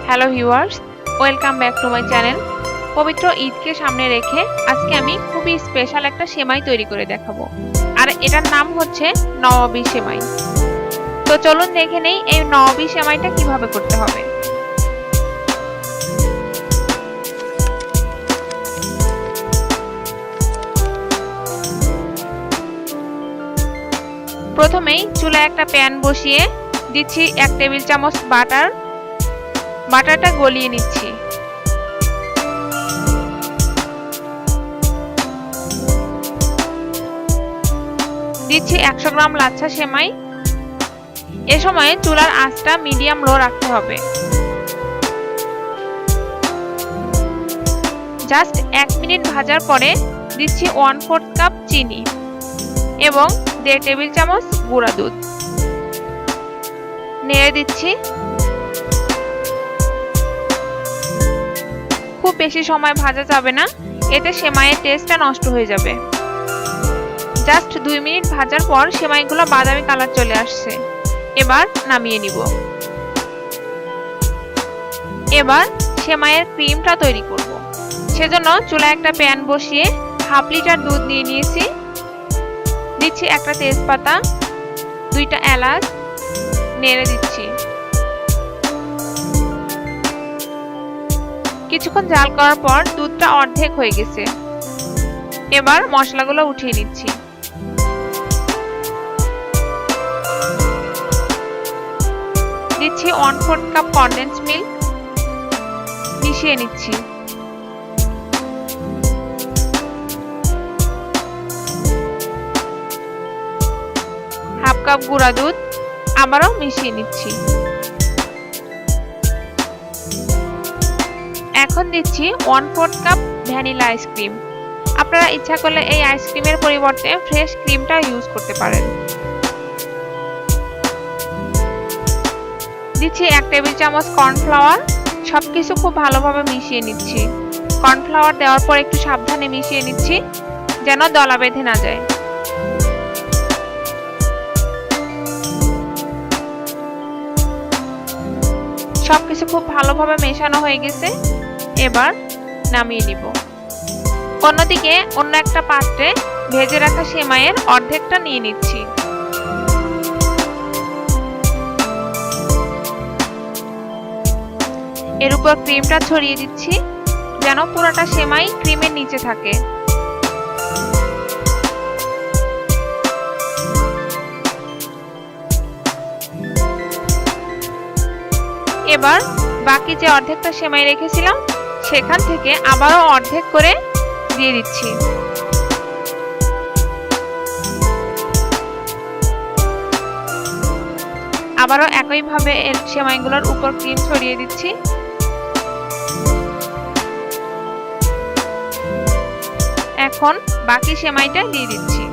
Hello viewers, welcome back to my channel. পবিত্র ঈদকে সামনে রেখে আজকে আমি খুবই স্পেশাল একটা সেমাই তৈরি করে দেখাবো, আর এটার নাম হচ্ছে নওয়াবি সেমাই। তো চলুন দেখে নেই এই নওয়াবি সেমাইটা কিভাবে করতে হবে। প্রথমেই চুলায় একটা প্যান বসিয়ে দিচ্ছি 1 টেবিল চামচ বাটারটা গলিয়ে নিচ্ছি। দিচ্ছি 100 গ্রাম লাচ্ছা সেমাই। এ সময়ে চুলার আঁচটা মিডিয়াম লো রাখতে হবে। জাস্ট 1 মিনিট ভাজার পরে দিচ্ছি 1/4 কাপ চিনি এবং 1.5 টেবিল চামচ গুঁড়া দুধ। নেড়ে দিচ্ছি। খুব বেশি সময় ভাজা যাবে না, এতে সেমাইয়ের টেস্টটা নষ্ট হয়ে যাবে। জাস্ট 2 মিনিট ভাজার পর সেমাইগুলো বাদামি কালার চলে আসছে। এবার নামিয়ে নিব। এবার সেমাইয়ের ক্রিমটা তৈরি করব। সেজন্য চুলায় একটা প্যান বসিয়ে 1/2 লিটার দুধ নিয়ে নিয়েছি। দিচ্ছি একটা তেজপাতা, 2টা এলাচ, নেড়ে দিচ্ছি। কিছুক্ষণ জাল করার পর দুধটা অর্ধেক হয়ে গেছে। এবার মশলাগুলো উঠিয়ে নিচ্ছি। দিচ্ছি 1/4 কাপ কনডেন্স মিল্ক, মিশিয়ে নিচ্ছি। হাফ কাপ গুঁড়া দুধ, আবারও মিশিয়ে নিচ্ছি। এখন দিচ্ছি 1/4 কাপ ভ্যানিলা আইসক্রিম। আপনারা ইচ্ছা করলে এই আইসক্রিমের পরিবর্তে ফ্রেশ ক্রিমটা ইউজ করতে পারেন। দিচ্ছি 1 টেবিল চামচ কর্নফ্লাওয়ার। সবকিছু খুব ভালোভাবে মিশিয়ে নিচ্ছি। কর্নফ্লাওয়ার দেওয়ার পর একটু সাবধানে মিশিয়ে নিচ্ছি যেন দলা বেঁধে না যায়। সবকিছু খুব ভালোভাবে মেশানো হয়ে গেছে। এবার নামিয়ে নিব। অন্যদিকে অন্য একটা পাত্রে ভেজে রাখা সেমাইয়ের অর্ধেকটা নিয়ে নিচ্ছি। এর উপর ক্রিমটা ছড়িয়ে দিচ্ছি যেন পুরোটা সেমাই ক্রিমের নিচে থাকে। এবার বাকি যে অর্ধেকটা সেমাই রেখেছিলাম সেখান থেকে আবারও অর্ধেক করে দিয়ে দিচ্ছি। আবারও একইভাবে সেমাইগুলোর উপর ক্রিম ছড়িয়ে দিচ্ছি। এখন বাকি সেমাইটা দিয়ে দিচ্ছি।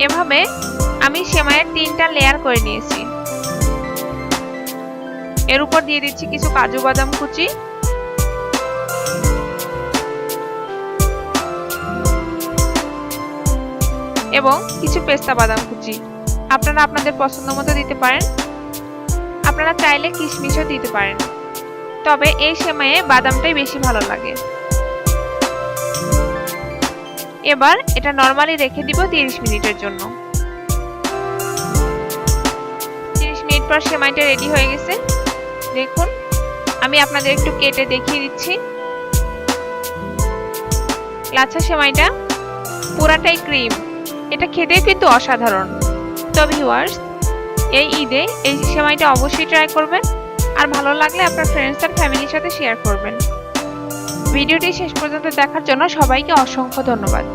এভাবে আমি সেমাইয়ের 3টা লেয়ার করে নিয়েছি। এর উপর দিয়ে দিচ্ছি কিছু কাজু বাদাম কুচি, এবং কিছু পেস্তা বাদাম কুচি। আপনারা আপনাদের পছন্দ মতো দিতে পারেন। আপনারা চাইলে কিশমিশও দিতে পারেন, তবে এই সেমাইয়ে বাদামটাই বেশি ভালো লাগে। এবার এটা নরমালি রেখে দিব 30 মিনিটের জন্য। 30 মিনিট পর সেমাইটা রেডি হয়ে গেছে। দেখুন, আমি আপনাদের একটু কেটে দেখিয়ে দিচ্ছি। লাচ্ছা সেমাইটা পুরাটাই ক্রিম। এটা খেতে কিন্তু অসাধারণ। তো ভিউয়ার্স, এই ঈদে এই সেমাইটা অবশ্যই ট্রাই করবেন, আর ভালো লাগলে আপনার ফ্রেন্ডস আর ফ্যামিলির সাথে শেয়ার করবেন। ভিডিওটি শেষ পর্যন্ত দেখার জন্য সবাইকে অসংখ্য ধন্যবাদ।